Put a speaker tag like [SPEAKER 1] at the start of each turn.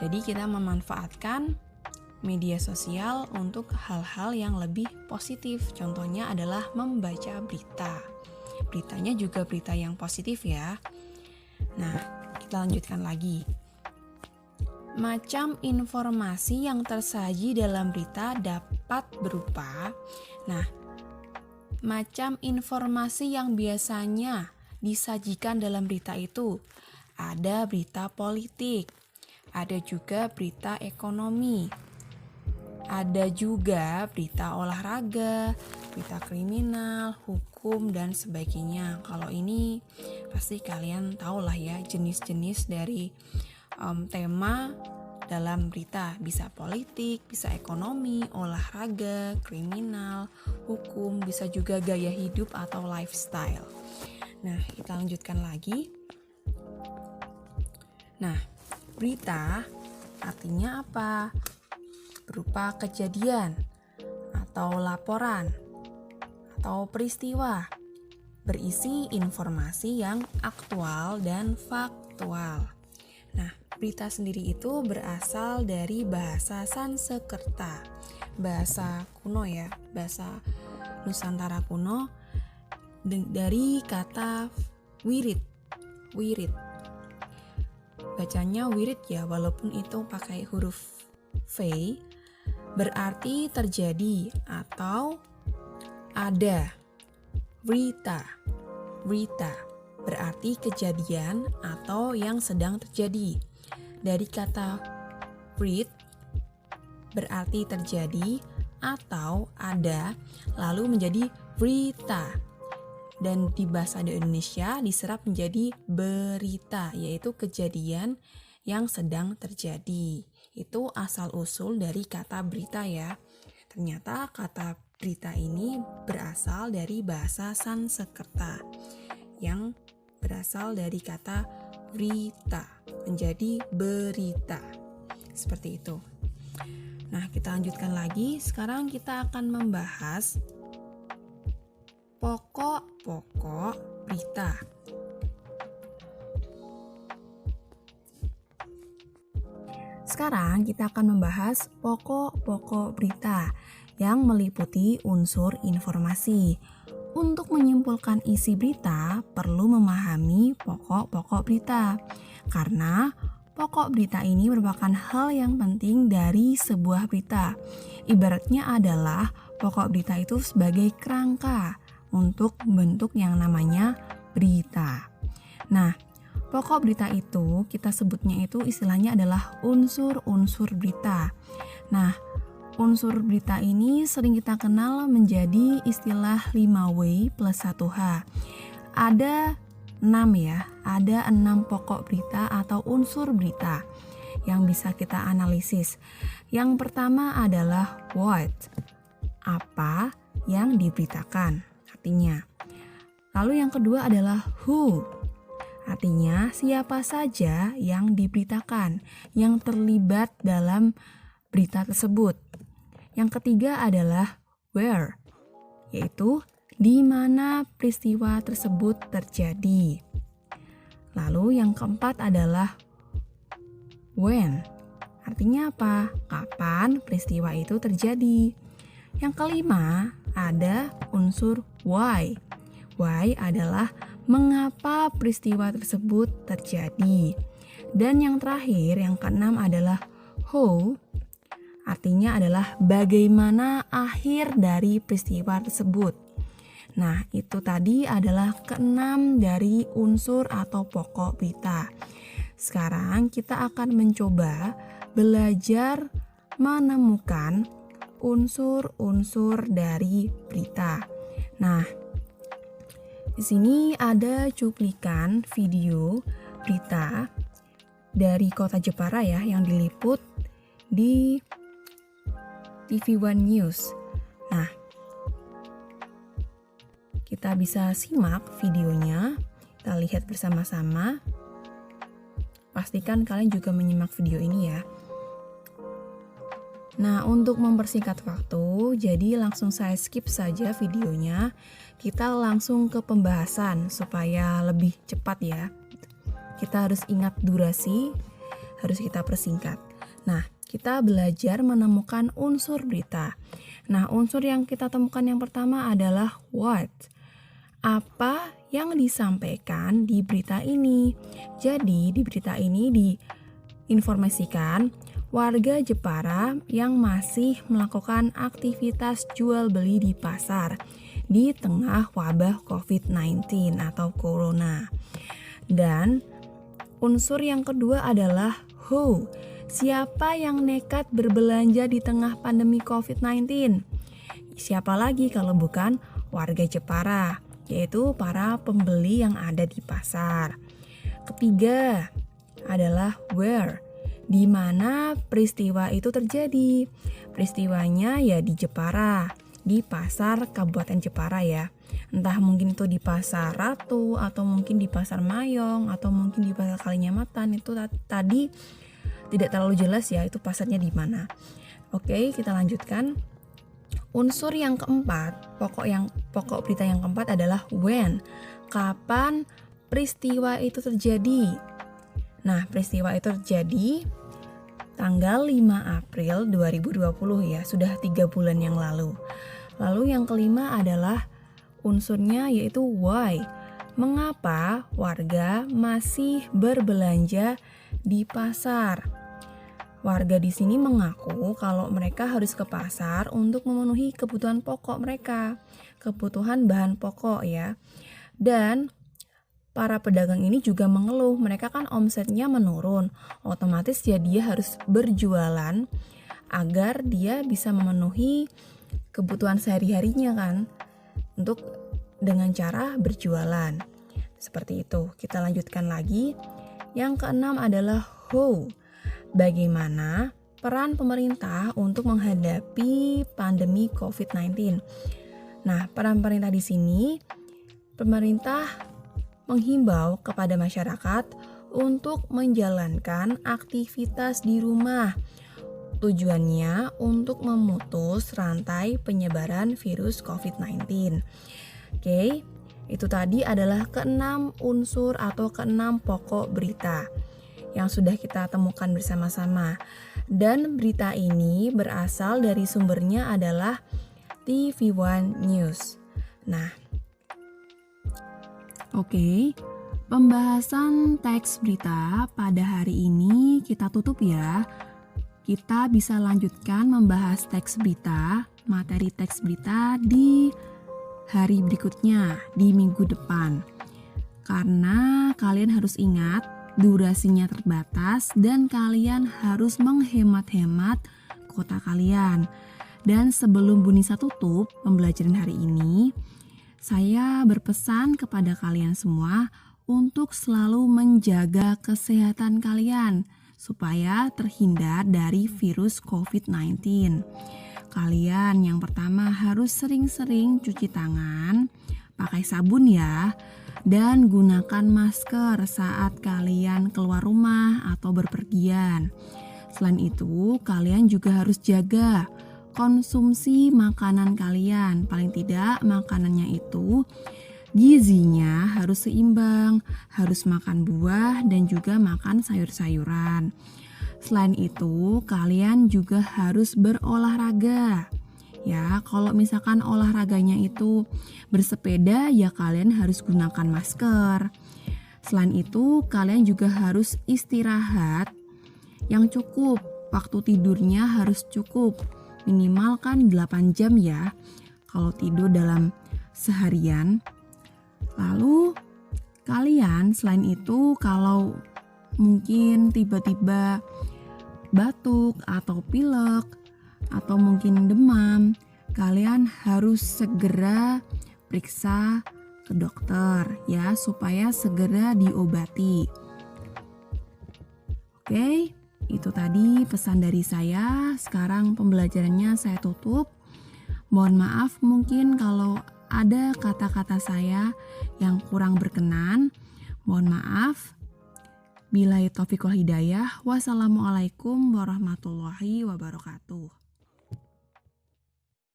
[SPEAKER 1] Jadi kita memanfaatkan media sosial untuk hal-hal yang lebih positif. Contohnya adalah membaca berita. Beritanya juga berita yang positif ya. Nah, kita lanjutkan lagi. Macam informasi yang tersaji dalam berita dapat berupa, macam informasi yang biasanya disajikan dalam berita itu. Ada berita politik, ada juga berita ekonomi, ada juga berita olahraga, berita kriminal, hukum, dan sebagainya. Kalau ini pasti kalian tahu lah ya jenis-jenis dari tema dalam berita. Bisa politik, bisa ekonomi, olahraga, kriminal, hukum, bisa juga gaya hidup atau lifestyle. Nah, kita lanjutkan lagi. Nah, berita artinya apa? Berupa kejadian atau laporan atau peristiwa berisi informasi yang aktual dan faktual. Nah, berita sendiri itu berasal dari bahasa Sanskerta, bahasa kuno ya, bahasa Nusantara kuno, dari kata wirid. Bacanya wirid ya, walaupun itu pakai huruf V, berarti terjadi atau ada. Berita berarti kejadian atau yang sedang terjadi. Dari kata read berarti terjadi atau ada, lalu menjadi berita. Dan di bahasa Indonesia diserap menjadi berita, yaitu kejadian yang sedang terjadi. Itu asal-usul dari kata berita ya. Ternyata kata berita ini berasal dari bahasa Sanskerta yang berasal dari kata berita menjadi berita. Seperti itu. Nah, kita lanjutkan lagi. Sekarang kita akan membahas pokok-pokok berita. Sekarang kita akan membahas pokok-pokok berita yang meliputi unsur informasi. Untuk menyimpulkan isi berita, perlu memahami pokok-pokok berita. Karena pokok berita ini merupakan hal yang penting dari sebuah berita. Ibaratnya adalah pokok berita itu sebagai kerangka untuk bentuk yang namanya berita. Nah, pokok berita itu kita sebutnya itu istilahnya adalah unsur-unsur berita. Nah, unsur berita ini sering kita kenal menjadi istilah 5W plus 1H. Ada 6 ya, ada 6 pokok berita atau unsur berita yang bisa kita analisis. Yang pertama adalah what, apa yang diberitakan, artinya. Lalu yang kedua adalah who, artinya siapa saja yang diberitakan, yang terlibat dalam berita tersebut. Yang ketiga adalah where, yaitu di mana peristiwa tersebut terjadi. Lalu yang keempat adalah when, artinya apa? Kapan peristiwa itu terjadi. Yang kelima ada unsur why. Why adalah mengapa peristiwa tersebut terjadi. Dan yang terakhir, yang keenam adalah how, artinya adalah bagaimana akhir dari peristiwa tersebut. Nah, itu tadi adalah keenam dari unsur atau pokok berita. Sekarang kita akan mencoba belajar menemukan unsur-unsur dari berita. Nah, di sini ada cuplikan video berita dari Kota Jepara ya yang diliput di TV One News. Nah, kita bisa simak videonya. Kita lihat bersama-sama. Pastikan kalian juga menyimak video ini ya. Nah, untuk mempersingkat waktu, jadi langsung saya skip saja videonya. Kita langsung ke pembahasan supaya lebih cepat ya. Kita harus ingat durasi harus kita persingkat. Nah, kita belajar menemukan unsur berita. Nah, unsur yang kita temukan yang pertama adalah what. Apa yang disampaikan di berita ini? Jadi, di berita ini diinformasikan warga Jepara yang masih melakukan aktivitas jual beli di pasar di tengah wabah COVID-19 atau corona. Dan unsur yang kedua adalah who. Siapa yang nekat berbelanja di tengah pandemi COVID-19? Siapa lagi kalau bukan warga Jepara, yaitu para pembeli yang ada di pasar. Ketiga adalah where. Di mana peristiwa itu terjadi? Peristiwanya ya di Jepara, di pasar Kabupaten Jepara ya. Entah mungkin itu di Pasar Ratu, atau mungkin di Pasar Mayong, atau mungkin di Pasar Kalinyamatan. Itu tadi tidak terlalu jelas ya itu pasarnya di mana. Oke, kita lanjutkan. Unsur yang keempat, pokok berita yang keempat adalah when. Kapan peristiwa itu terjadi? Nah, peristiwa itu terjadi tanggal 5 April 2020 ya, sudah 3 bulan yang lalu. Lalu yang kelima adalah unsurnya yaitu why. Mengapa warga masih berbelanja di pasar? Warga di sini mengaku kalau mereka harus ke pasar untuk memenuhi kebutuhan pokok mereka, kebutuhan bahan pokok ya. Dan para pedagang ini juga mengeluh, mereka kan omsetnya menurun, otomatis ya dia harus berjualan agar dia bisa memenuhi kebutuhan sehari-harinya kan, untuk dengan cara berjualan. Seperti itu. Kita lanjutkan lagi. Yang keenam adalah how. Bagaimana peran pemerintah untuk menghadapi pandemi COVID-19. Nah, peran pemerintah di sini, pemerintah menghimbau kepada masyarakat untuk menjalankan aktivitas di rumah. Tujuannya untuk memutus rantai penyebaran virus COVID-19. Oke, itu tadi adalah keenam unsur atau keenam pokok berita yang sudah kita temukan bersama-sama. Dan berita ini berasal dari sumbernya adalah TV One News. Nah, oke, pembahasan teks berita pada hari ini kita tutup ya. Kita bisa lanjutkan membahas teks berita, materi teks berita di hari berikutnya, di minggu depan. Karena kalian harus ingat, durasinya terbatas dan kalian harus menghemat-hemat kuota kalian. Dan sebelum Bu Nisa tutup pembelajaran hari ini, saya berpesan kepada kalian semua untuk selalu menjaga kesehatan kalian supaya terhindar dari virus COVID-19. Kalian yang pertama harus sering-sering cuci tangan, pakai sabun ya, dan gunakan masker saat kalian keluar rumah atau berpergian. Selain itu, kalian juga harus jaga konsumsi makanan kalian. Paling tidak makanannya itu gizinya harus seimbang, harus makan buah dan juga makan sayur-sayuran. Selain itu, kalian juga harus berolahraga. Ya, kalau misalkan olahraganya itu bersepeda, ya kalian harus gunakan masker. Selain itu, kalian juga harus istirahat yang cukup. Waktu tidurnya harus cukup. Minimal kan 8 jam ya, kalau tidur dalam seharian. Lalu, kalian selain itu kalau mungkin tiba-tiba batuk atau pilek, atau mungkin demam, kalian harus segera periksa ke dokter ya supaya segera diobati. Oke, itu tadi pesan dari saya. Sekarang pembelajarannya saya tutup. Mohon maaf mungkin kalau ada kata-kata saya yang kurang berkenan. Mohon maaf. Billahi taufiq wal hidayah. Wassalamualaikum warahmatullahi wabarakatuh.